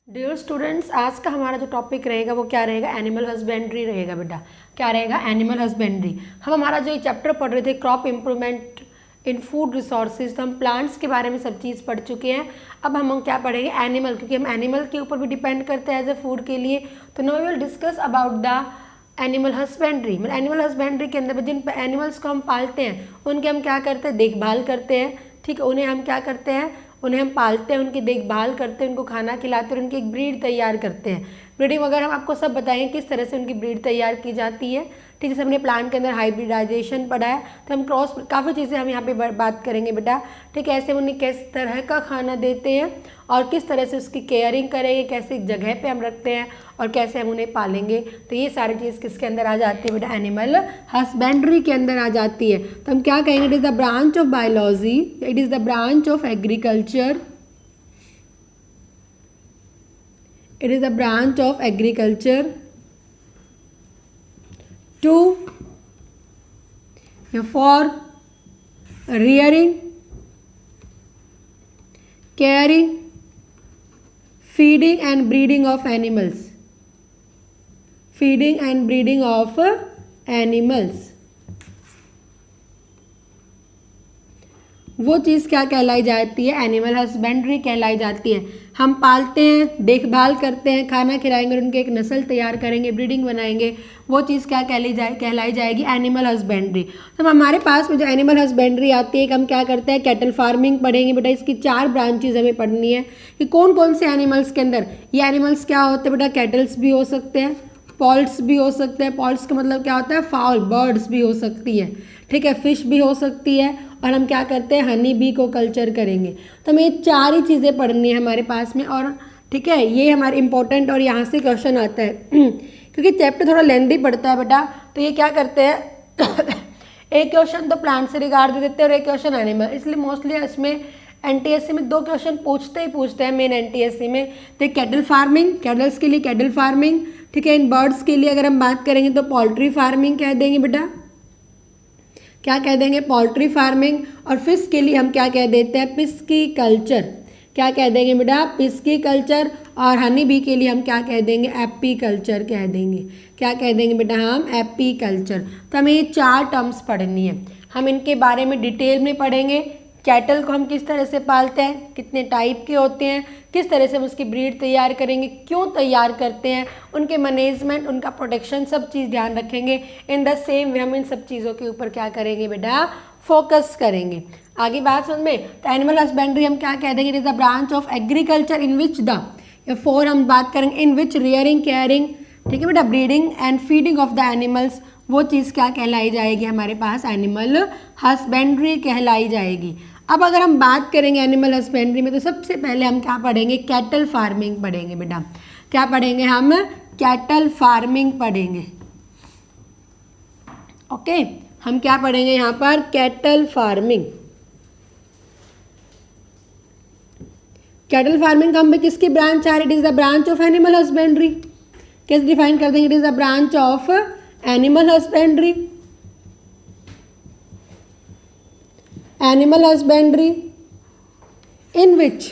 Dear students, आज का हमारा जो टॉपिक रहेगा वो क्या रहेगा? एनिमल हस्बेंड्री रहेगा बेटा। क्या रहेगा? Animal husbandry. हम हमारा जो ये चैप्टर पढ़ रहे थे crop improvement in food resources, तो हम प्लांट्स के बारे में सब चीज़ पढ़ चुके हैं। अब हम क्या पढ़ेंगे? एनिमल, क्योंकि हम एनिमल के ऊपर भी डिपेंड करते हैं एज ए फूड के लिए। तो now we will discuss about the animal husbandry. मतलब एनिमल हस्बेंड्री के अंदर जिन एनिमल्स को हम पालते हैं उनके हम क्या करते हैं? देखभाल करते हैं। ठीक है, उन्हें हम क्या करते हैं? उन्हें हम पालते हैं, उनकी देखभाल करते हैं, उनको खाना खिलाते हैं, उनकी एक ब्रीड तैयार करते हैं। ब्रीडिंग वगैरह हम आपको सब बताएंगे किस तरह से उनकी ब्रीड तैयार की जाती है। ठीक है, जैसे हमने प्लांट के अंदर हाइब्रिडाइजेशन पढ़ा है, तो हम क्रॉस काफ़ी चीज़ें हम यहाँ पे बात करेंगे बेटा। ठीक है, ऐसे हम उन्हें किस तरह का खाना देते हैं और किस तरह से उसकी केयरिंग करेंगे, कैसे जगह पे हम रखते हैं और कैसे हम उन्हें पालेंगे। तो ये सारी चीज़ किसके अंदर आ जाती है बेटा? एनिमल हस्बेंड्री के अंदर आ जाती है। तो हम क्या कहेंगे? It is the branch of biology, it is the branch of agriculture, it is a branch of agriculture for rearing, caring, feeding and breeding of animals, feeding and breeding of animals। वो चीज़ क्या कहलाई जाती है? Animal husbandry कहलाई जाती है। हम पालते हैं, देखभाल करते हैं, खाना खिलाएंगे और उनके एक नस्ल तैयार करेंगे, ब्रीडिंग बनाएंगे। वो चीज़ क्या कहलाई जाएगी? Animal husbandry. तो हमारे पास में जो एनिमल हस्बेंड्री आती है कि हम क्या करते हैं? कैटल फार्मिंग पढ़ेंगे बेटा। इसकी 4 ब्रांचेज हमें पढ़नी है कि कौन कौन से एनिमल्स के अंदर ये एनिमल्स क्या होते हैं बेटा? कैटल्स भी हो सकते हैं, पॉल्ट्स भी हो सकते हैं। पॉल्ट्स का मतलब क्या होता है? फाउल, बर्ड्स भी हो सकती है। ठीक है, फिश भी हो सकती है। और हम क्या करते हैं? हनी बी को कल्चर करेंगे। तो हमें ये 4 ही चीज़ें पढ़नी है हमारे पास में। और ठीक है, ये हमारे इंपॉर्टेंट और यहाँ से क्वेश्चन आता है क्योंकि चैप्टर थोड़ा लेंथी पड़ता है बेटा। तो ये क्या करते हैं एक क्वेश्चन तो प्लांट से रिगार्ड दे देते हैं और एक क्वेश्चन एनिमल, इसलिए मोस्टली इसमें एनटीएससी में 2 क्वेश्चन पूछते हैं मेन एनटीएससी में। तो कैटल फार्मिंग, कैटल्स के लिए कैटल फार्मिंग। ठीक है, इन बर्ड्स के लिए अगर हम बात करेंगे तो पोल्ट्री फार्मिंग कह देंगे बेटा। क्या कह देंगे? Poultry farming. और फिश के लिए हम क्या कह देते हैं? पिस्की कल्चर। क्या कह देंगे बेटा? पिस्की कल्चर। और हनी बी के लिए हम क्या कह देंगे? एपी कल्चर कह देंगे। क्या कह देंगे बेटा? हम एपी कल्चर। तो हमें ये 4 टर्म्स पढ़नी है। हम इनके बारे में डिटेल में पढ़ेंगे। कैटल को हम किस तरह से पालते हैं, कितने टाइप के होते हैं, किस तरह से हम उसकी ब्रीड तैयार करेंगे, क्यों तैयार करते हैं, उनके मैनेजमेंट, उनका प्रोटेक्शन, सब चीज़ ध्यान रखेंगे। इन द सेम वे हम इन सब चीज़ों के ऊपर क्या करेंगे बेटा? फोकस करेंगे। आगे बात समझ में? तो एनिमल हस्बेंड्री हम क्या कह देंगे? It is the branch of agriculture in which the 4 हम बात करेंगे इन विच रियरिंग, केयरिंग, ठीक है बेटा, breeding and feeding of the animals. वो चीज़ क्या कहलाई जाएगी हमारे पास? एनिमल हस्बेंड्री कहलाई जाएगी। अब अगर हम बात करेंगे एनिमल हस्बेंड्री में तो सबसे पहले हम क्या पढ़ेंगे? कैटल फार्मिंग पढ़ेंगे बेटा। क्या पढ़ेंगे हम? कैटल फार्मिंग पढ़ेंगे। ओके, हम क्या पढ़ेंगे यहाँ पर? Cattle farming. कैटल फार्मिंग का हम किसकी ब्रांच आ रही? It is the branch of animal husbandry. कैसे डिफाइन कर देंगे? It is the branch of animal husbandry. Animal husbandry in which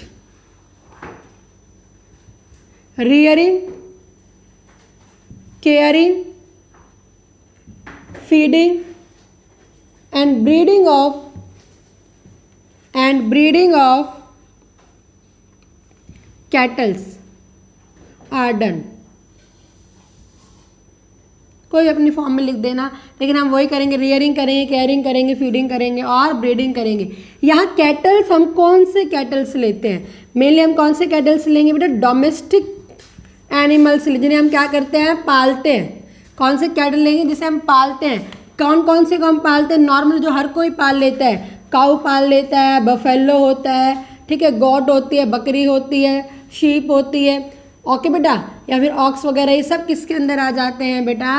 rearing, caring, feeding and breeding of cattles are done। कोई अपनी form में लिख देना, लेकिन हम वही करेंगे, रियरिंग करेंगे, केयरिंग करेंगे, फीडिंग करेंगे और ब्रीडिंग करेंगे। यहाँ कैटल्स हम कौन से कैटल्स लेते हैं? मेनली हम कौन से कैटल्स लेंगे बेटा? डोमेस्टिक एनिमल्स, जिन्हें हम क्या करते हैं? पालते हैं। कौन से कैटल लेंगे जिसे हम पालते हैं? कौन कौन से को हम पालते हैं? नॉर्मल जो हर कोई पाल लेता है, काऊ पाल लेता है, बफेलो होता है, ठीक है, गोट होती है, बकरी होती है, शीप होती है। ओके बेटा, या फिर ऑक्स वगैरह, ये सब किसके अंदर आ जाते हैं बेटा?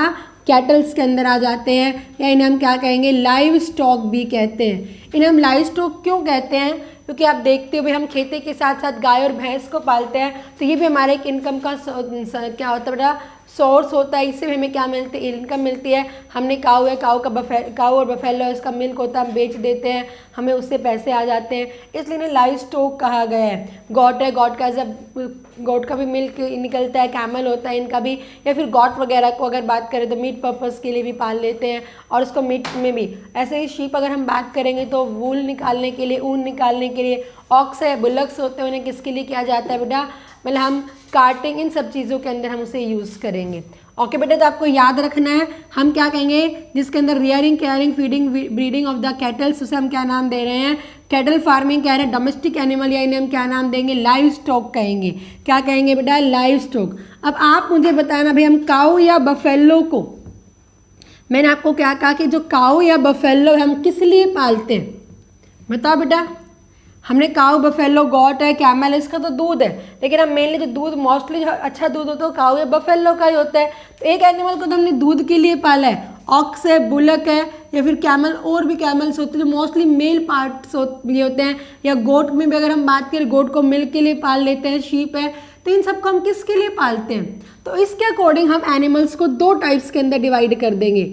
कैटल्स के अंदर आ जाते हैं। या इन्हें हम क्या कहेंगे? लाइव स्टॉक भी कहते हैं। इन्हें हम लाइव स्टॉक क्यों कहते हैं? क्योंकि आप देखते हो भाई, हम खेती के साथ साथ गाय और भैंस को पालते हैं, तो ये भी हमारे एक इनकम का क्या होता है बेटा? सोर्स होता है, इससे हमें क्या मिलती है, इनकम मिलती है। हमने काऊ है, काऊ और बफेलो इसका मिल्क होता है, हम बेच देते हैं, हमें उससे पैसे आ जाते हैं, इसलिए इन्हें लाइव स्टॉक कहा गया है। गॉट है, गॉट का भी मिल्क निकलता है, कैमल होता है इनका भी, या फिर गॉट वगैरह को अगर बात करें तो मीट पर्पज़ के लिए भी पाल लेते हैं और उसको मीट में भी। ऐसे ही शीप अगर हम बात करेंगे तो वूल निकालने के लिए, ऊन निकालने के लिए। ऑक्स है, बुलक्स होते हैं, उन्हें किसके लिए किया जाता है बेटा, मतलब हम कार्टिंग, इन सब चीज़ों के अंदर हम उसे यूज़ करेंगे। ओके बेटा, तो आपको याद रखना है हम क्या कहेंगे, जिसके अंदर rearing, caring, feeding, breeding of the kettles, उसे हम क्या नाम दे रहे हैं, कैटल फार्मिंग कह रहे हैं। डोमेस्टिक एनिमल या इन्हें हम क्या नाम देंगे, लाइव स्टॉक कहेंगे। क्या कहेंगे बेटा, लाइव स्टॉक। अब आप मुझे बताना भाई, हम काऊ या बफेलो को, मैंने आपको क्या कहा कि जो काऊ या बफेलो हम किस लिए पालते हैं, बताओ बेटा। हमने काऊ, बफेलो, गॉट है, कैमल है, इसका तो दूध है, लेकिन हम मेनली जो दूध, मोस्टली जो अच्छा दूध होता है काऊ या बफेलो का ही होता है। तो एक एनिमल को तो हमने दूध के लिए पाला है, ऑक्स है, बुलक है, या फिर कैमल, और भी कैमल्स होते हैं जो मोस्टली मेल पार्ट्स लिए होते हैं, या गोट में भी अगर हम बात करें, गोट को मिल्क के लिए पाल लेते हैं, शीप है, तो इन सबको हम किसके लिए पालते हैं। तो इसके अकॉर्डिंग हम एनिमल्स को दो टाइप्स के अंदर डिवाइड कर देंगे।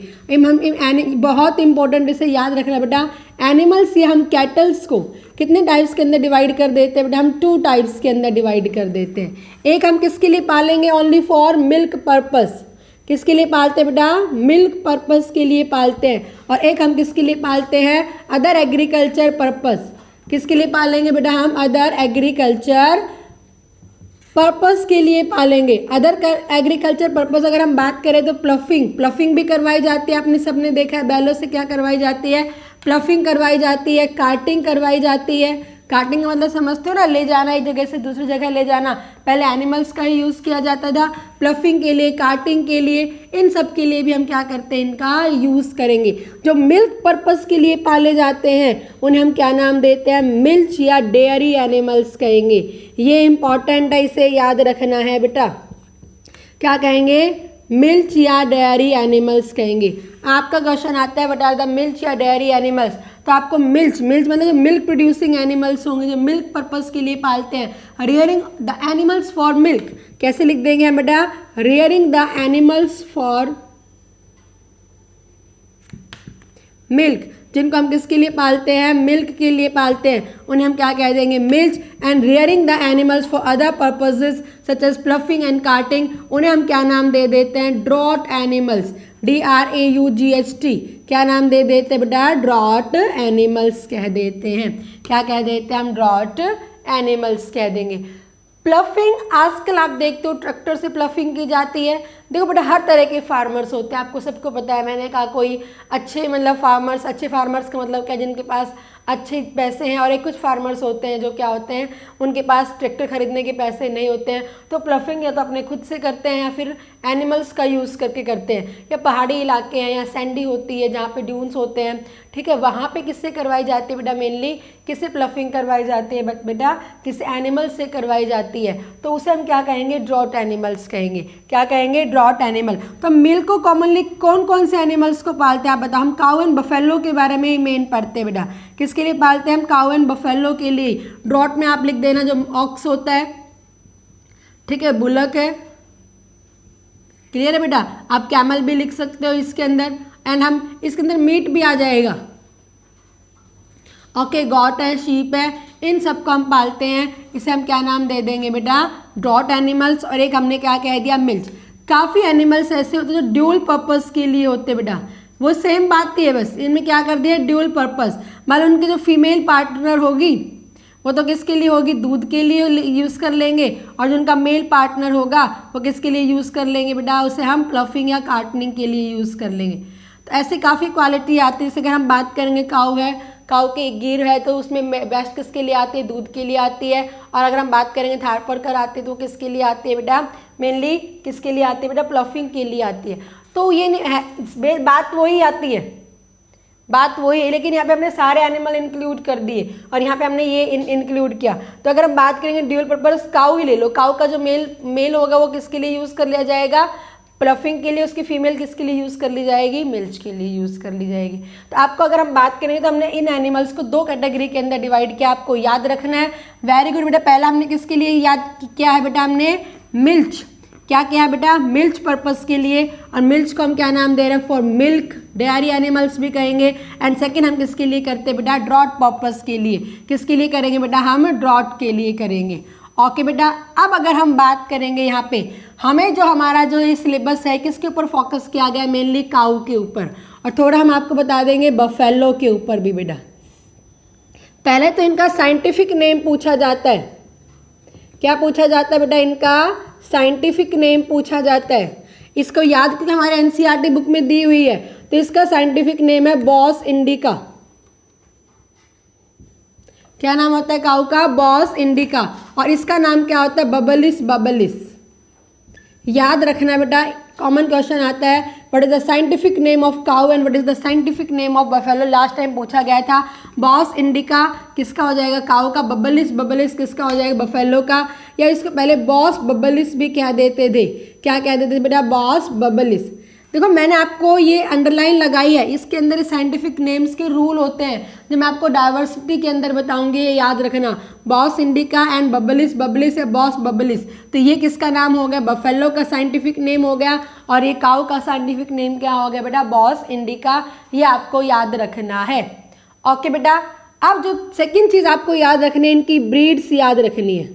बहुत इंपॉर्टेंट, इसे याद रखना बेटा, एनिमल्स या हम कैटल्स को कितने टाइप्स के अंदर डिवाइड कर देते हैं बेटा, हम 2 टाइप्स के अंदर डिवाइड कर देते हैं। एक हम किसके लिए पालेंगे, ओनली फॉर मिल्क पर्पस, किसके लिए पालते हैं बेटा, मिल्क पर्पस के लिए पालते हैं। और एक हम किसके लिए पालते हैं, अदर एग्रीकल्चर पर्पस, किसके लिए पालेंगे बेटा, हम अदर एग्रीकल्चर पर्पस के लिए पालेंगे। अदर एग्रीकल्चर पर्पस अगर हम बात करें तो प्लफिंग भी करवाई जाती है, आपने सबने देखा है, बैलों से क्या करवाई जाती है, प्लफिंग करवाई जाती है, कार्टिंग करवाई जाती है। कार्टिंग का मतलब समझते हो ना, ले जाना, एक जगह से दूसरी जगह ले जाना। पहले एनिमल्स का ही यूज़ किया जाता था, प्लफिंग के लिए, कार्टिंग के लिए, इन सब के लिए भी हम क्या करते हैं, इनका यूज़ करेंगे। जो मिल्क पर्पस के लिए पाले जाते हैं उन्हें हम क्या नाम देते हैं, मिल्क या डेयरी एनिमल्स कहेंगे। ये इंपॉर्टेंट है, इसे याद रखना है बेटा। क्या कहेंगे, मिल्क या डेयरी एनिमल्स कहेंगे। आपका क्वेश्चन आता है बता द मिल्क या डेयरी एनिमल्स, तो आपको मिल्क मतलब जो मिल्क प्रोड्यूसिंग एनिमल्स होंगे, जो मिल्क पर्पस के लिए पालते हैं। Rearing the animals for milk, कैसे लिख देंगे हम बेटा, rearing the animals for milk, जिनको हम किसके लिए पालते हैं, मिल्क के लिए पालते हैं, उन्हें हम क्या कह देंगे, milk. And rearing the animals for other purposes such as ploughing and carting, उन्हें हम क्या नाम दे देते हैं, ड्रॉट एनिमल्स, DRAUGHT, क्या नाम दे देते हैं बेटा, ड्रॉट एनिमल्स कह देते हैं। क्या कह देते हैं हम, ड्रॉट एनिमल्स कह देंगे। प्लफिंग, आजकल आप देखते हो ट्रैक्टर से प्लफिंग की जाती है। देखो बेटा, हर तरह के फार्मर्स होते हैं, आपको सबको पता है। मैंने कहा कोई अच्छे मतलब फार्मर्स, अच्छे फार्मर्स का मतलब क्या, जिनके पास अच्छे पैसे हैं, और एक कुछ फार्मर्स होते हैं जो क्या होते हैं, उनके पास ट्रैक्टर खरीदने के पैसे नहीं होते हैं, तो प्लफिंग या तो अपने खुद से करते हैं या फिर एनिमल्स का यूज़ करके करते हैं। या पहाड़ी इलाके हैं या सैंडी होती है जहाँ पे ड्यून्स होते हैं, ठीक है, वहाँ पे किससे करवाई जाती है बेटा, मेनली किससे प्लफिंग करवाई जाती है बेटा, किसी एनिमल से करवाई जाती है, तो उसे हम क्या कहेंगे, ड्रॉट एनिमल्स कहेंगे। क्या कहेंगे, ड्रॉट एनिमल। तो मिल्क को कॉमनली कौन कौन से एनिमल्स को पालते हैं आप बताओ, हम काऊ एंड बफेलो के बारे में ही मेन पढ़ते हैं बेटा। किसके लिए पालते हैं हम, काऊ एंड बफेलो के लिए। ड्रॉट में आप लिख देना जो ऑक्स होता है, ठीक है, बुलक है, क्लियर है बेटा। आप कैमल भी लिख सकते हो इसके अंदर, एंड हम इसके अंदर मीट भी आ जाएगा। ओके, गॉट है, शीप है, इन सबको हम पालते हैं, इसे हम क्या नाम दे देंगे बेटा, ड्रॉट एनिमल्स। और एक हमने क्या कह दिया, मिल्क। काफ़ी एनिमल्स ऐसे होते हैं जो ड्यूल पर्पस के लिए होते हैं बेटा, वो सेम बात ही है, बस इनमें क्या कर दिया, ड्यूल पर्पस। मान लो उनकी जो फीमेल पार्टनर होगी वो तो किसके लिए होगी, दूध के लिए यूज़ कर लेंगे, और जो उनका मेल पार्टनर होगा वो किसके लिए यूज़ कर लेंगे बेटा, उसे हम प्लफिंग या कार्टनिंग के लिए यूज़ कर लेंगे। तो ऐसी काफ़ी क्वालिटी आती है। जैसे अगर हम बात करेंगे, काऊ है, काऊ के गिर है, तो उसमें बेस्ट किसके लिए आती है, दूध के लिए आती है। और अगर हम बात करेंगे थारपरकर आती है, तो किसके लिए आती है बेटा, मेनली किसके लिए आती है बेटा, प्लफिंग के लिए आती है। तो ये है, बात वही आती है, बात वही है, लेकिन यहाँ पे हमने सारे एनिमल इंक्लूड कर दिए और यहाँ पे हमने ये इंक्लूड किया। तो अगर हम बात करेंगे ड्यूल पर्पस, काऊ ही ले लो, काऊ का जो मेल होगा वो किसके लिए यूज़ कर लिया जाएगा, प्लफिंग के लिए। उसकी फीमेल किसके लिए यूज़ कर ली जाएगी, मिल्क के लिए यूज़ कर ली जाएगी। तो आपको अगर हम बात करेंगे तो हमने इन एनिमल्स को 2 कैटेगरी के अंदर डिवाइड किया, आपको याद रखना है। वेरी गुड बेटा। पहला हमने किसके लिए याद किया है बेटा, हमने मिल्क, क्या क्या है बेटा, मिल्क पर्पस के लिए, और मिल्क को हम क्या नाम दे रहे हैं, फॉर मिल्क, डेयरी एनिमल्स भी कहेंगे। एंड सेकंड हम किसके लिए करते हैं बेटा, ड्रॉट पर्पस के लिए। किसके लिए करेंगे बेटा, हम ड्रॉट के लिए करेंगे। ओके बेटा, अब अगर हम बात करेंगे यहाँ पे, हमें जो हमारा जो ये सिलेबस है किसके ऊपर फोकस किया गया है, मेनली काऊ के ऊपर, और थोड़ा हम आपको बता देंगे बफेलो के ऊपर भी बेटा। पहले तो इनका साइंटिफिक नेम पूछा जाता है। क्या पूछा जाता है बेटा, इनका साइंटिफिक नेम पूछा जाता है। इसको याद करके हमारे एनसीईआरटी बुक में दी हुई है। तो इसका साइंटिफिक नेम है बॉस इंडिका। क्या नाम होता है काऊ का, बॉस इंडिका। और इसका नाम क्या होता है, बबलिस बबलिस। याद रखना बेटा, कॉमन क्वेश्चन आता है, what is the scientific name of cow and what is the scientific name of buffalo. Last time पूछा गया था। बॉस इंडिका किसका हो जाएगा, काऊ का। बबलिस बबलिस किसका हो जाएगा, बफेलो का। या इसको पहले बॉस बबलिस भी कह देते थे। क्या कह देते थे बेटा, बॉस बबलिस। देखो मैंने आपको ये अंडरलाइन लगाई है, इसके अंदर साइंटिफिक नेम्स के रूल होते हैं जो मैं आपको डाइवर्सिटी के अंदर बताऊंगी, ये याद रखना। बॉस इंडिका एंड बबलिस बबलिस है बॉस बबलिस। तो ये किसका नाम हो गया, बफेलो का साइंटिफिक नेम हो गया। और ये काऊ का साइंटिफिक नेम क्या हो गया बेटा, बॉस इंडिका। ये आपको याद रखना है। ओके बेटा, अब जो सेकेंड चीज़ आपको याद रखनी है, इनकी ब्रीड्स याद रखनी है।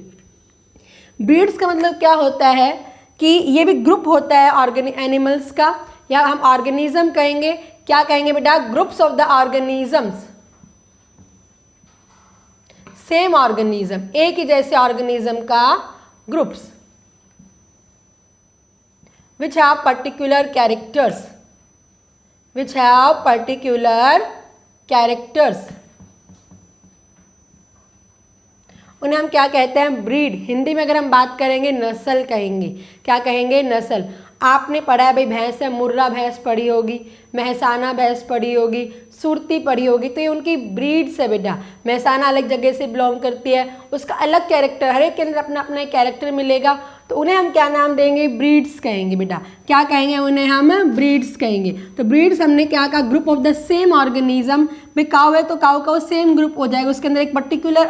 ब्रीड्स का मतलब क्या होता है कि ये भी ग्रुप होता है एनिमल्स का, या हम ऑर्गेनिज्म कहेंगे। क्या कहेंगे बेटा, groups of the organisms. Same organism, एक ही जैसे ऑर्गेनिज्म का groups which have particular characters, which have particular characters. उन्हें हम क्या कहते हैं, ब्रीड। हिंदी में अगर हम बात करेंगे नस्ल कहेंगे। क्या कहेंगे, नस्ल। आपने पढ़ा है भाई, भैंस है, मुर्रा भैंस पढ़ी होगी, महसाना भैंस पढ़ी होगी, सुरती पढ़ी होगी। तो ये उनकी ब्रीड्स है बेटा। महसाना अलग जगह से बिलोंग करती है, उसका अलग कैरेक्टर, हर एक के अंदर अपना अपना कैरेक्टर मिलेगा। तो उन्हें हम क्या नाम देंगे, ब्रीड्स कहेंगे बेटा। क्या कहेंगे, उन्हें हम ब्रीड्स कहेंगे। तो ब्रीड्स हमने क्या कहा, group of the same organism. भाई काऊ है तो काऊ का वो सेम ग्रुप हो जाएगा, उसके अंदर एक पर्टिकुलर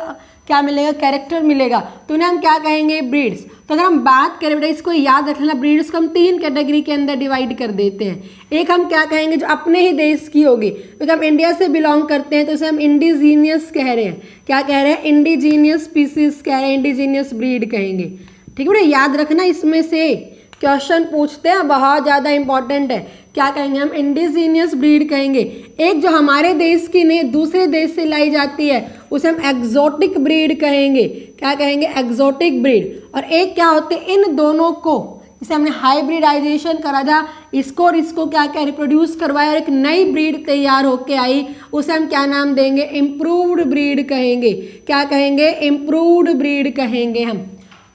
क्या मिलेगा, कैरेक्टर मिलेगा। तो उन्हें हम क्या कहेंगे, ब्रीड्स। तो अगर हम बात करें बेटा, इसको याद रखना, ब्रीड्स को हम 3 कैटेगरी के अंदर डिवाइड कर देते हैं। एक हम क्या कहेंगे, जो अपने ही देश की होगी, क्योंकि हम इंडिया से बिलोंग करते हैं तो उसे हम इंडिजीनियस कह रहे हैं। क्या कह रहे हैं, इंडिजीनियस स्पीसीज कह रहे हैं, इंडिजीनियस ब्रीड कहेंगे। ठीक है बेटा, याद रखना, इसमें से क्वेश्चन पूछते हैं, बहुत ज़्यादा इंपॉर्टेंट है। क्या कहेंगे, हम इंडिजीनियस ब्रीड कहेंगे। एक जो हमारे देश की नहीं दूसरे देश से लाई जाती है उसे हम एक्जोटिक ब्रीड कहेंगे। क्या कहेंगे, एक्जोटिक ब्रीड। और एक क्या होते हैं, इन दोनों को जिसे हमने हाइब्रिडाइजेशन करा था, इसको और इसको क्या क्या रिप्रोड्यूस करवाया और एक नई ब्रीड तैयार होके आई, उसे हम क्या नाम देंगे, इम्प्रूव्ड ब्रीड कहेंगे। क्या कहेंगे, इम्प्रूव्ड ब्रीड कहेंगे हम।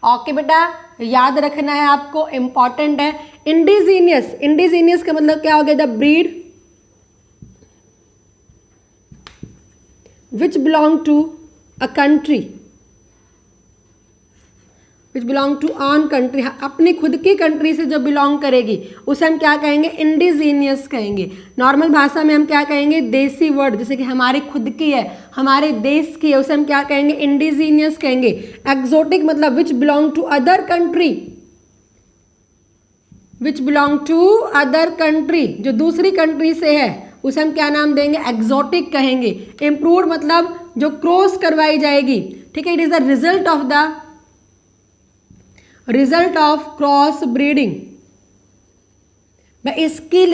ओके बेटा, याद रखना है आपको, इंपॉर्टेंट है। इंडिजीनियस, इंडिजीनियस का मतलब क्या हो गया, the breed which belong to a country, which belong to own country, अपनी खुद की कंट्री से जो बिलोंग करेगी उसे हम क्या कहेंगे, इंडिजीनियस कहेंगे। नॉर्मल भाषा में हम क्या कहेंगे, देसी वर्ड, जैसे कि हमारी खुद की है, हमारे देश की है, उसे हम क्या कहेंगे, इंडिजीनियस कहेंगे। एक्सोटिक मतलब which belong to other country, which belong to other country, जो दूसरी कंट्री से है उसे हम क्या नाम देंगे, एक्सोटिक कहेंगे। इम्प्रूव्ड मतलब जो क्रॉस करवाई जाएगी। ठीक है, it is the result of cross breeding. भाई इसकी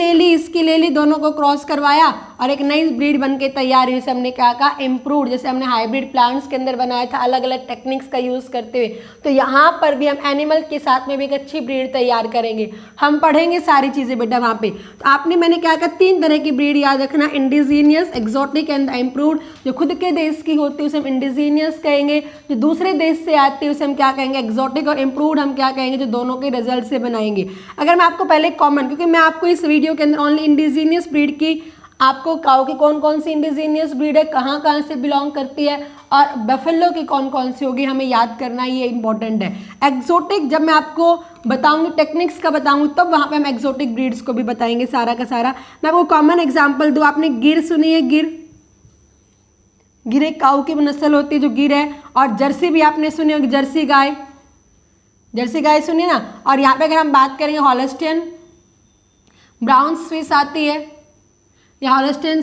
ले ली दोनों को क्रॉस करवाया और एक नई ब्रीड बन के तैयार हुई, हमने क्या कहा, इम्प्रूव्ड। जैसे हमने हाइब्रिड प्लांट्स के अंदर बनाया था अलग अलग टेक्निक्स का यूज़ करते हुए, तो यहाँ पर भी हम एनिमल के साथ में भी एक अच्छी ब्रीड तैयार करेंगे। हम पढ़ेंगे सारी चीज़ें बेटा वहाँ पे। तो आपने मैंने क्या कहा, 3 तरह की ब्रीड याद रखना, इंडिजीनियस, एक्सोटिक एंड इम्प्रूव्ड। जो खुद के देश की होती है उसे हम इंडिजीनियस कहेंगे, जो दूसरे देश से आती है उसे हम क्या कहेंगे, एक्सोटिक। और इम्प्रूव्ड हम क्या कहेंगे, जो दोनों के रिजल्ट से बनाएंगे। अगर मैं आपको पहले कॉमन, क्योंकि मैं आपको इस वीडियो के अंदर ओनली इंडिजीनियस ब्रीड की, आपको काऊ की कौन कौन सी इंडिजीनियस ब्रीड है, कहाँ कहाँ से बिलोंग करती है, और बफेलो की कौन कौन सी होगी, हमें याद करना, ये इंपॉर्टेंट है। एक्सोटिक जब मैं आपको बताऊंगी, टेक्निक्स का बताऊंगी, तब वहाँ पे हम एक्सोटिक ब्रीड्स को भी बताएंगे सारा का सारा। मैं आपको कॉमन एग्जाम्पल दूँ, आपने गिर सुनी है, गिर एक काऊ की नस्ल होती है जो गिर है। और जर्सी भी आपने सुनी होगी, जर्सी गाय। जर्सी गाय सुनिए ना। और यहाँ पे अगर हम बात करेंगे हॉलस्टियन ब्राउन स्विस आती है, या हॉलस्टियन,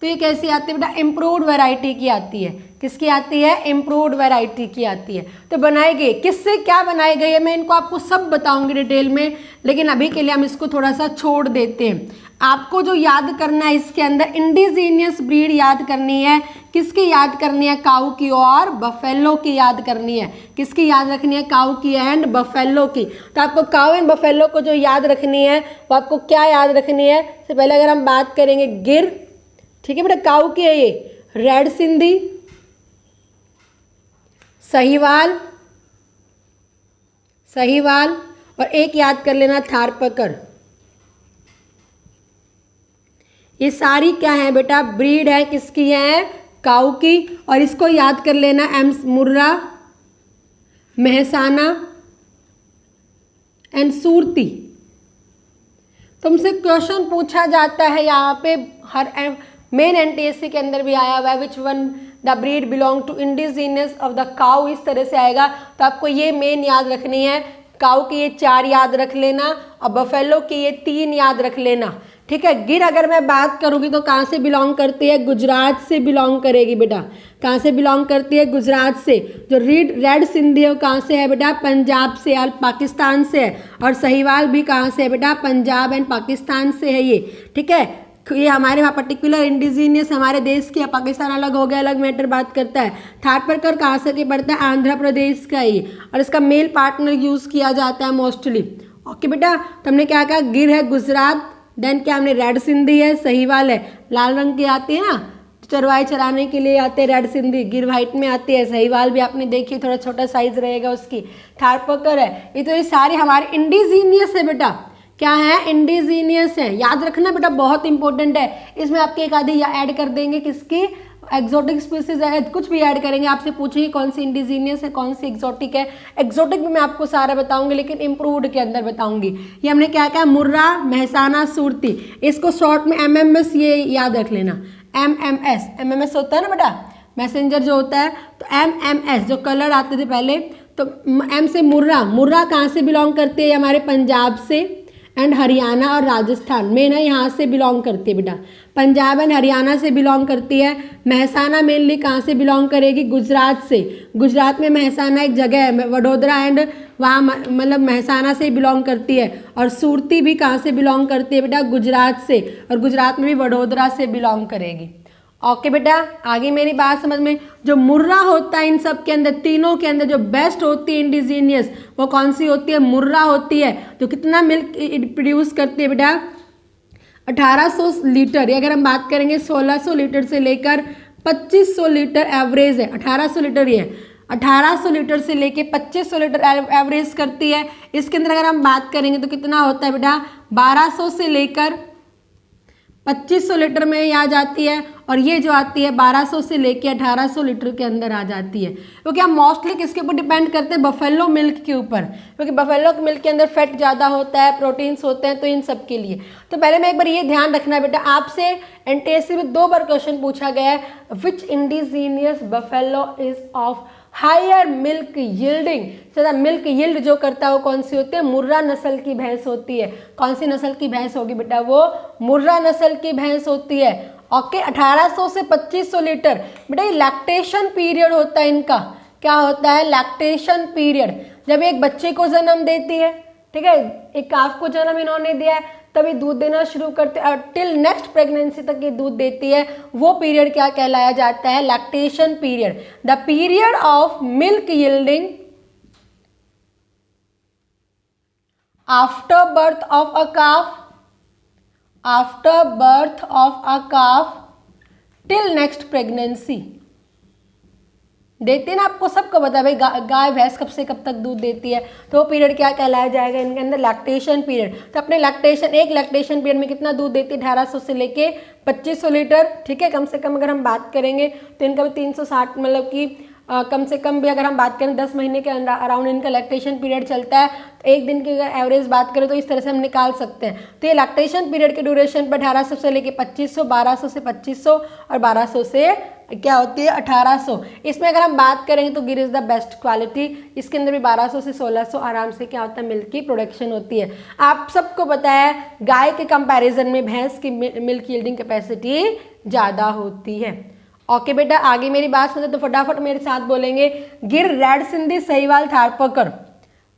तो ये कैसी आती है बेटा, इम्प्रूव्ड वैरायटी की आती है। किसकी आती है, इम्प्रूव्ड वैरायटी की आती है। तो बनाई गई किससे, क्या बनाई गई है, मैं इनको आपको सब बताऊंगी डिटेल में, लेकिन अभी के लिए हम इसको थोड़ा सा छोड़ देते हैं। आपको जो याद करना है इसके अंदर इंडिजीनियस ब्रीड याद करनी है। किसकी याद करनी है, काऊ की और बफेलो की याद करनी है। किसकी याद रखनी है, काऊ की एंड बफेलो की। तो आपको काऊ एंड बफेलो को जो याद रखनी है वो आपको क्या याद रखनी है, सबसे पहले अगर हम बात करेंगे गिर, ठीक है बेटा, काऊ की है ये, रेड सिंधी, सहीवाल, सहीवाल, और एक याद कर लेना थारपकर। ये सारी क्या है बेटा, ब्रीड है, किसकी है, काऊ की। और इसको याद कर लेना एम मुर्रा, मेहसाना एंड सूरती। तुमसे क्वेश्चन पूछा जाता है यहाँ पे, हर मेन एनटीएससी के अंदर भी आया हुआ है, which one the breed belong to indigenous of the cow, इस तरह से आएगा। तो आपको ये मेन याद रखनी है, काऊ की ये 4 याद रख लेना और बफेलो की ये 3 याद रख लेना, ठीक है। गिर अगर मैं बात करूँगी तो कहाँ से बिलोंग करती है, गुजरात से बिलोंग करेगी बेटा। कहाँ से बिलोंग करती है, गुजरात से। जो रेड सिंधी है वो कहाँ से है बेटा, पंजाब से और पाकिस्तान से है। और सहीवाल भी कहाँ से है बेटा, पंजाब एंड पाकिस्तान से है ये, ठीक है। ये हमारे वहाँ पर्टिकुलर इंडिजीनियस हमारे देश की, पाकिस्तान अलग हो गया, अलग मैटर बात करता है। थारपरकर कहाँ से के पड़ता है, आंध्र प्रदेश का ही, और इसका मेल पार्टनर यूज़ किया जाता है मोस्टली। ओके बेटा, तो हमने क्या कहा, गिर है गुजरात, देन क्या हमने रेड सिंधी है, सहीवाल है, लाल रंग की आती है ना, चरवाई चराने के लिए आते हैं रेड सिंधी, गिर वाइट में आती है, सहीवाल भी आपने देखी, थोड़ा छोटा साइज रहेगा उसकी, थारपकर है। ये तो ये सारे हमारे इंडिजीनियस है बेटा, क्या है, इंडिजीनियस है, याद रखना बेटा, बहुत इंपॉर्टेंट है। इसमें आपके एक आधी ऐड कर देंगे, किसकी, एक्सोटिक स्पीसीज है, कुछ भी ऐड करेंगे, आपसे पूछेंगे कौन सी इंडिजीनियस है, कौन सी एक्सोटिक है। एक्सोटिक भी मैं आपको सारा बताऊंगी, लेकिन इम्प्रूव्ड के अंदर बताऊंगी। ये हमने क्या कहा, मुर्रा, मेहसाना, सूरती, इसको शॉर्ट में एमएमएस ये याद रख लेना, एमएमएस। एमएमएस होता है ना बेटा, मैसेंजर जो होता है, तो एमएमएस जो कलर आते थे पहले, तो एम से मुर्रा, मुर्रा कहाँ से बिलोंग करती है, हमारे पंजाब से एंड हरियाणा और राजस्थान मेन है, यहाँ से बिलोंग करती है बेटा, पंजाब एंड हरियाणा से बिलोंग करती है। मेहसाना मेनली कहाँ से बिलोंग करेगी, गुजरात से। गुजरात में मेहसाना एक जगह है, वडोदरा एंड वहाँ मतलब मेहसाना से बिलोंग करती है। और सूरती भी कहाँ से बिलोंग करती है बेटा, गुजरात से, और गुजरात में भी वडोदरा से बिलोंग करेगी। ओके बेटा, आगे मेरी बात समझ में। जो मुर्रा होता है इन सब के अंदर, तीनों के अंदर जो बेस्ट होती है इंडिजीनियस, वो कौन सी होती है, मुर्रा होती है। तो कितना मिल्क प्रोड्यूस करती है बेटा, 1800 लीटर। ये अगर हम बात करेंगे 1600 लीटर से लेकर 2500 लीटर एवरेज है। 1800 लीटर ये 1800 लीटर से लेके 2500 लीटर एवरेज करती है। इसके अंदर अगर हम बात करेंगे तो कितना होता है बेटा, 1200 से लेकर 2500 लीटर में ये आ जाती है। और ये जो आती है 1200 से लेके 1800 लीटर के अंदर आ जाती है। क्योंकि हम मोस्टली किसके ऊपर डिपेंड करते हैं, बफेलो मिल्क के ऊपर, क्योंकि बफेलो मिल्क के अंदर फैट ज़्यादा होता है, प्रोटीन्स होते हैं, तो इन सब के लिए। तो पहले मैं एक बार ये ध्यान रखना बेटा, आपसे एनटीएससी में 2 बार क्वेश्चन पूछा गया है, which indigenous buffalo is of higher milk yielding. ज़्यादा मिल्क यील्ड जो करता है वो कौन सी होती है, मुर्रा नस्ल की भैंस होती है। कौन सी नस्ल की भैंस होगी बेटा, वो मुर्रा नस्ल की भैंस होती है। ओके, 1800 से 2500 लीटर। बेटा ये लैक्टेशन पीरियड होता है इनका, क्या होता है, लैक्टेशन पीरियड। जब एक बच्चे को जन्म देती है, ठीक है, एक काफ को जन्म इन्होंने दिया है, तभी दूध देना शुरू करते हैं और टिल नेक्स्ट प्रेगनेंसी तक ये दूध देती है, वो पीरियड क्या कहलाया जाता है, lactation period. The period of milk yielding after birth of a calf, after birth of a calf till next pregnancy. देते ना, आपको सबको पता है भाई गाय भैंस कब से कब तक दूध देती है, तो वो पीरियड क्या कहलाया जाएगा इनके अंदर, लैक्टेशन पीरियड। तो अपने लैक्टेशन, एक लैक्टेशन पीरियड में कितना दूध देती है, 1800 से लेके 2500 लीटर, ठीक है। कम से कम अगर हम बात करेंगे तो इनका भी 360 मतलब कि कम से कम भी अगर हम बात करें 10 महीने के अराउंड इनका लैक्टेशन पीरियड चलता है, तो एक दिन की अगर एवरेज बात करें तो इस तरह से हम निकाल सकते हैं। तो ये लैक्टेशन पीरियड के ड्यूरेशन पर 1800 से लेके 2500, 1200 से 2500 और 1200 से क्या होती है 1800। इसमें अगर हम बात करेंगे तो गिर इज़ द बेस्ट क्वालिटी, इसके अंदर भी 1200 से 1600 आराम से क्या होता है मिल्क की प्रोडक्शन होती है। आप सबको पता है गाय के कंपैरिजन में भैंस की मिल्क यील्डिंग कैपेसिटी ज़्यादा होती है। ओके बेटा, आगे मेरी बात सुनते तो फटाफट मेरे साथ बोलेंगे, गिर, रेड सिंधी, सहीवाल, थारपारकर।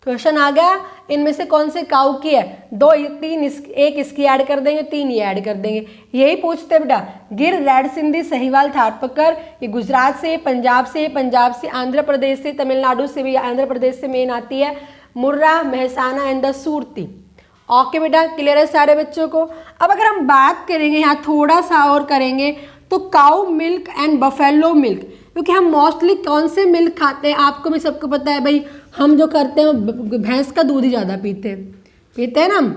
क्वेश्चन आ गया, इनमें से कौन से काऊ की है? 2 3 एक इसकी ऐड कर देंगे, 3 ये ऐड कर देंगे, यही पूछते बेटा। गिर, रेड सिंधी, सहीवाल, थारपारकर, ये गुजरात से, पंजाब से, आंध्र प्रदेश से, तमिलनाडु से भी, आंध्र प्रदेश से मेन आती है, Murrah, Mehsana and the Surti. Okay बेटा, क्लियर है सारे बच्चों को। अब अगर हम बात करेंगे यहाँ थोड़ा सा और करेंगे तो cow milk and buffalo milk, क्योंकि हम मोस्टली कौन से मिल्क खाते हैं आपको भी सबको पता है भाई, हम जो करते हैं भैंस का दूध ही ज़्यादा पीते हैं ना हम।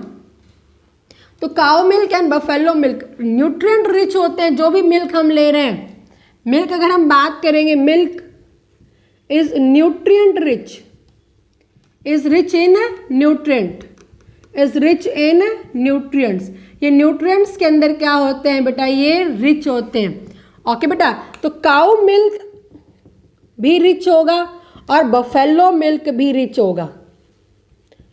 तो cow milk and buffalo milk nutrient rich होते हैं, जो भी मिल्क हम ले रहे हैं। मिल्क अगर हम बात करेंगे, milk is nutrient rich, is rich in nutrient, is rich in nutrients. ये न्यूट्रिएंट्स के अंदर क्या होते हैं बेटा, ये रिच होते हैं। ओके बेटा, तो काऊ मिल्क भी रिच होगा और बफेलो मिल्क भी रिच होगा,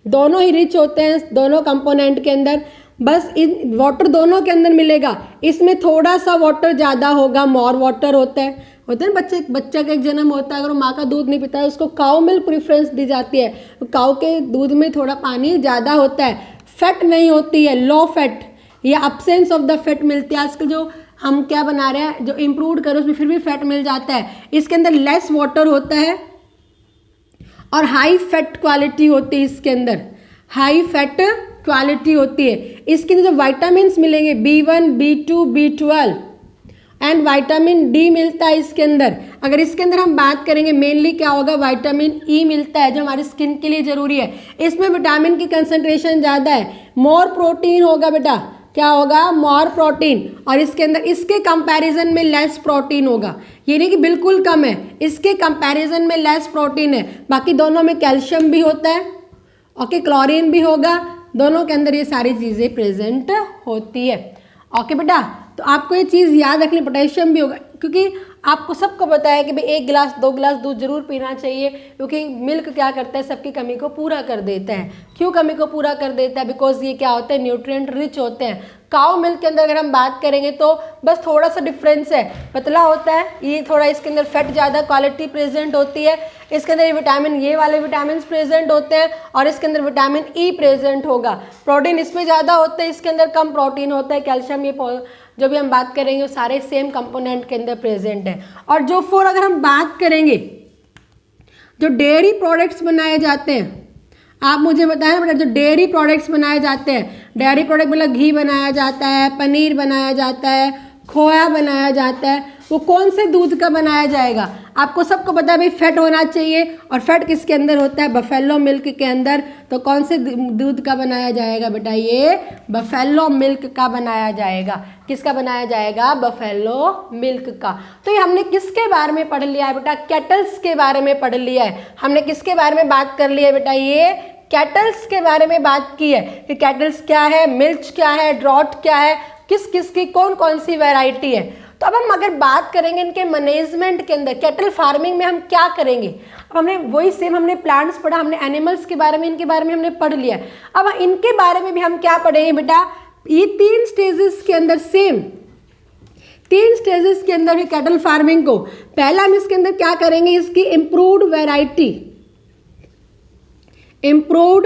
दोनों ही रिच होते हैं दोनों कंपोनेंट के अंदर। बस इन वाटर दोनों के अंदर मिलेगा, इसमें थोड़ा सा वाटर ज़्यादा होगा, मोर वाटर होता है ना। बच्चा का एक जन्म होता है, अगर वो माँ का दूध नहीं पीता है उसको काऊ मिल्क प्रेफरेंस दी जाती है। तो काऊ के दूध में थोड़ा पानी ज़्यादा होता है, फैट नहीं होती है, लो फैट या अब्सेंस ऑफ द फैट मिलती है। आजकल जो हम क्या बना रहे हैं, जो इम्प्रूव करो उसमें फिर भी फैट मिल जाता है। इसके अंदर लेस वाटर होता है और हाई फैट क्वालिटी होती है, इसके अंदर हाई फैट क्वालिटी होती है। इसके अंदर जो वाइटामिन मिलेंगे B1, B2, B12 and vitamin D मिलता है इसके अंदर। अगर इसके अंदर हम बात करेंगे मेनली क्या होगा, विटामिन ई मिलता है जो हमारी स्किन के लिए ज़रूरी है। इसमें विटामिन की कंसंट्रेशन ज़्यादा है, मोर प्रोटीन होगा बेटा, क्या होगा, मोर प्रोटीन। और इसके अंदर इसके कंपैरिजन में लेस प्रोटीन होगा, ये नहीं कि बिल्कुल कम है, इसके कंपैरिजन में लेस प्रोटीन है। बाकी दोनों में कैल्शियम भी होता है, ओके, क्लोरीन भी होगा, दोनों के अंदर ये सारी चीज़ें प्रेजेंट होती है। ओके बेटा, तो आपको ये चीज़ याद रखनी, पोटेशियम भी होगा, क्योंकि आपको सबको पता है कि भाई 1 गिलास 2 गिलास दूध जरूर पीना चाहिए, क्योंकि मिल्क क्या करता है, सबकी कमी को पूरा कर देता है। क्यों कमी को पूरा कर देता है? बिकॉज ये क्या होता है, न्यूट्रिएंट रिच होते हैं। काऊ मिल्क के अंदर अगर हम बात करेंगे तो बस थोड़ा सा डिफरेंस है, पतला होता है ये थोड़ा, इसके अंदर फैट ज़्यादा क्वालिटी प्रेजेंट होती है, इसके अंदर विटामिन, ये वाले विटामिन प्रेजेंट होते हैं, और इसके अंदर विटामिन ई प्रेजेंट होगा। प्रोटीन इसमें ज़्यादा होता है, इसके अंदर कम प्रोटीन होता है, कैल्शियम, ये जो भी हम बात करेंगे वो सारे सेम कंपोनेंट के अंदर प्रेजेंट है। और जो अगर हम बात करेंगे जो डेयरी प्रोडक्ट्स बनाए जाते हैं, आप मुझे बताएं बेटा, जो डेयरी प्रोडक्ट्स बनाए जाते हैं, डेयरी प्रोडक्ट मतलब घी बनाया जाता है, पनीर बनाया जाता है, खोया बनाया जाता है, वो कौन से दूध का बनाया जाएगा? आपको सबको पता है भाई फैट होना चाहिए, और फैट किसके अंदर होता है, बफेलो मिल्क के अंदर। तो कौन से दूध का बनाया जाएगा बेटा, ये बफेलो मिल्क का बनाया जाएगा। किसका बनाया जाएगा? बफेलो मिल्क का। तो ये हमने किसके बारे में पढ़ लिया है बेटा? कैटल्स के बारे में पढ़ लिया है हमने। किसके बारे में बात कर ली है बेटा? ये कैटल्स के बारे में बात की है कि कैटल्स क्या है, मिल्च क्या है, ड्रॉट क्या है, किस किस की कौन कौन सी वैरायटी है। तो अब हम अगर बात करेंगे इनके मैनेजमेंट के अंदर, कैटल फार्मिंग में हम क्या करेंगे, अब हमने वही सेम हमने प्लांट्स पढ़ा, हमने एनिमल्स के बारे में, इनके बारे में हमने पढ़ लिया। अब इनके बारे में भी हम क्या पढ़ेंगे बेटा? ये 3 स्टेजेस के अंदर, सेम 3 स्टेजेस के अंदर भी कैटल फार्मिंग को, पहला हम इसके अंदर क्या करेंगे, इसकी improved variety, improved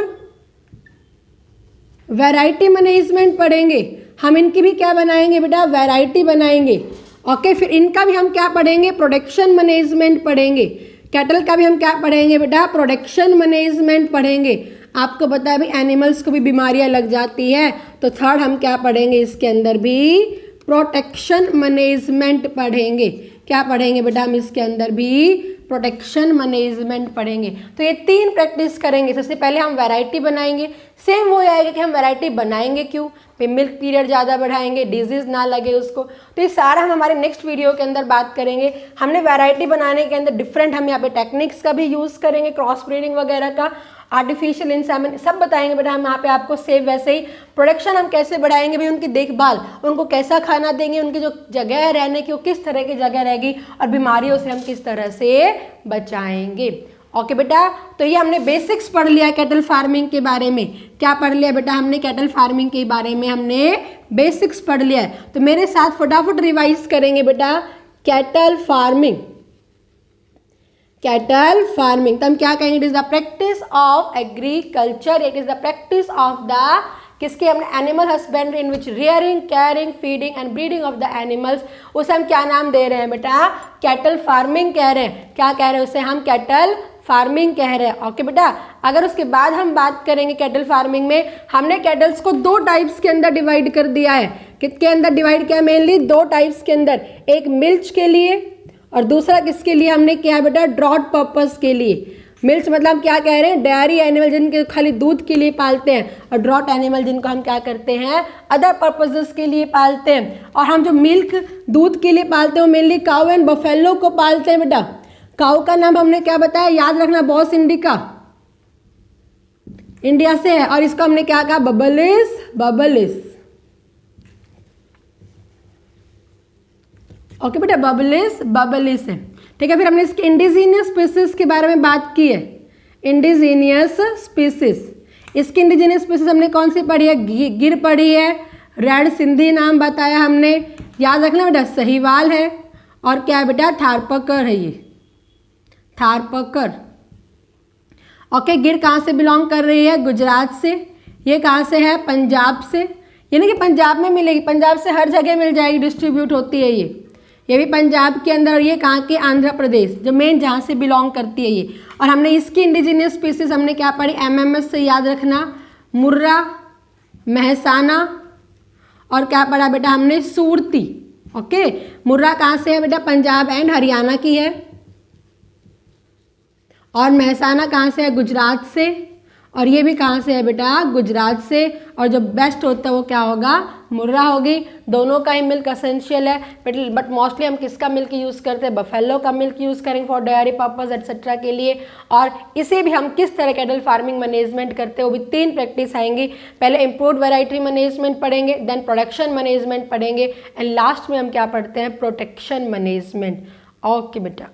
variety management पढ़ेंगे हम। इनकी भी क्या बनाएंगे बेटा? वैरायटी बनाएंगे। ओके, फिर इनका भी हम क्या पढ़ेंगे? प्रोडक्शन मैनेजमेंट पढ़ेंगे। कैटल का भी हम क्या पढ़ेंगे बेटा? प्रोडक्शन मैनेजमेंट पढ़ेंगे। आपको पता है भाई एनिमल्स को भी बीमारियां लग जाती है, तो थर्ड हम क्या पढ़ेंगे इसके अंदर भी? प्रोटेक्शन मैनेजमेंट पढ़ेंगे। क्या पढ़ेंगे बेटा हम इसके अंदर भी? प्रोटेक्शन मैनेजमेंट पढ़ेंगे। तो ये 3 प्रैक्टिस करेंगे। सबसे पहले हम वैरायटी बनाएंगे, सेम वो आएगा कि हम वैरायटी बनाएंगे क्यों, पे मिल्क पीरियड ज़्यादा बढ़ाएंगे, डिजीज़ ना लगे उसको। तो ये सारा हम हमारे नेक्स्ट वीडियो के अंदर बात करेंगे। हमने वैरायटी बनाने के अंदर डिफरेंट हम यहाँ पे टेक्निक्स का भी यूज़ करेंगे, क्रॉस ब्रीडिंग वगैरह का, आर्टिफिशियल इंसेमिनेशन सब बताएंगे बेटा हम यहाँ पे आपको। सेव वैसे ही प्रोडक्शन हम कैसे बढ़ाएंगे भाई, उनकी देखभाल, उनको कैसा खाना देंगे, उनकी जो जगह है रहने की वो किस तरह की जगह रहेगी, और बीमारियों से हम किस तरह से बचाएंगे। ओके बेटा, तो ये हमने बेसिक्स पढ़ लिया कैटल फार्मिंग के बारे में। क्या पढ़ लिया बेटा हमने, कैटल फार्मिंग के बारे में हमने बेसिक्स पढ़ लिया है। तो मेरे साथ फटाफट रिवाइज करेंगे बेटा। कैटल फार्मिंग, कैटल फार्मिंग, तो हम क्या कहेंगे, it is the practice of agriculture, it is the practice of the किसके, हमने animal husbandry in which rearing, caring, feeding and breeding of the animals, उसे हम क्या नाम दे रहे हैं बेटा, कैटल फार्मिंग कह रहे हैं। क्या कह रहे हैं उसे हम, कैटल फार्मिंग कह रहे हैं। ओके बेटा, अगर उसके बाद हम बात करेंगे कैटल फार्मिंग में, हमने कैटल्स को दो टाइप्स के अंदर डिवाइड कर दिया है। किसके अंदर डिवाइड किया, मेनली दो टाइप्स के अंदर, एक मिल्च के लिए और दूसरा किसके लिए हमने किया बेटा, ड्रॉट पर्पस के लिए। मिल्च मतलब क्या कह रहे हैं, डेयरी एनिमल जिनके खाली दूध के लिए पालते हैं, और ड्रॉट एनिमल जिनको हम क्या करते हैं, अदर पर्पसेस के लिए पालते हैं। और हम जो मिल्क दूध के लिए पालते हैं मेनली काऊ एंड बफेलो को पालते हैं बेटा। काऊ का नाम हमने क्या बताया, याद रखना, बॉस इंडिका, इंडिया से है, और इसको हमने क्या कहा, बबलिस, बबलिस। ओके बेटा, बबलिस, बबलिस है। ठीक है, फिर हमने इसके इंडिजीनियस स्पीसीज के बारे में बात की है। इंडिजीनियस स्पीसीज, इसकी इंडिजीनियस स्पीसीज हमने कौन सी पढ़ी है, गिर पढ़ी है, रेड सिंधी नाम बताया हमने, याद रखना बेटा, सहीवाल है, और क्या है बेटा, थारपकर है, ये थारपकर। ओके, गिर कहाँ से बिलोंग कर रही है, गुजरात से। ये कहाँ से है, पंजाब से, यानी कि पंजाब में मिलेगी, पंजाब से हर जगह मिल जाएगी, डिस्ट्रीब्यूट होती है ये भी पंजाब के अंदर। ये कहाँ के, आंध्र प्रदेश, जो मेन जहाँ से बिलोंग करती है ये। और हमने इसकी इंडिजीनियस स्पीसीज हमने क्या पढ़ी, एमएमएस से याद रखना, मुर्रा, महसाना, और क्या पढ़ा बेटा हमने, सूरती। ओके, मुर्रा कहाँ से है बेटा, पंजाब एंड हरियाणा की है, और महसाना कहाँ से है, गुजरात से, और ये भी कहाँ से है बेटा, गुजरात से। और जो बेस्ट होता है वो क्या होगा, मुर्रा होगी। दोनों का ही मिल्क असेंशियल है, बट मोस्टली हम किसका मिल्क यूज़ करते हैं, बफेलो का मिल्क यूज़ करेंगे फॉर डेयरी पर्पस एटसेट्रा के लिए। और इसे भी हम किस तरह कैटल फार्मिंग मैनेजमेंट करते हैं, वो भी 3 प्रैक्टिस आएंगी। पहले इम्प्रूव्ड वैरायटी मैनेजमेंट पढ़ेंगे, देन प्रोडक्शन मैनेजमेंट पढ़ेंगे, एंड लास्ट में हम क्या पढ़ते हैं, प्रोटेक्शन मैनेजमेंट। ओके बेटा।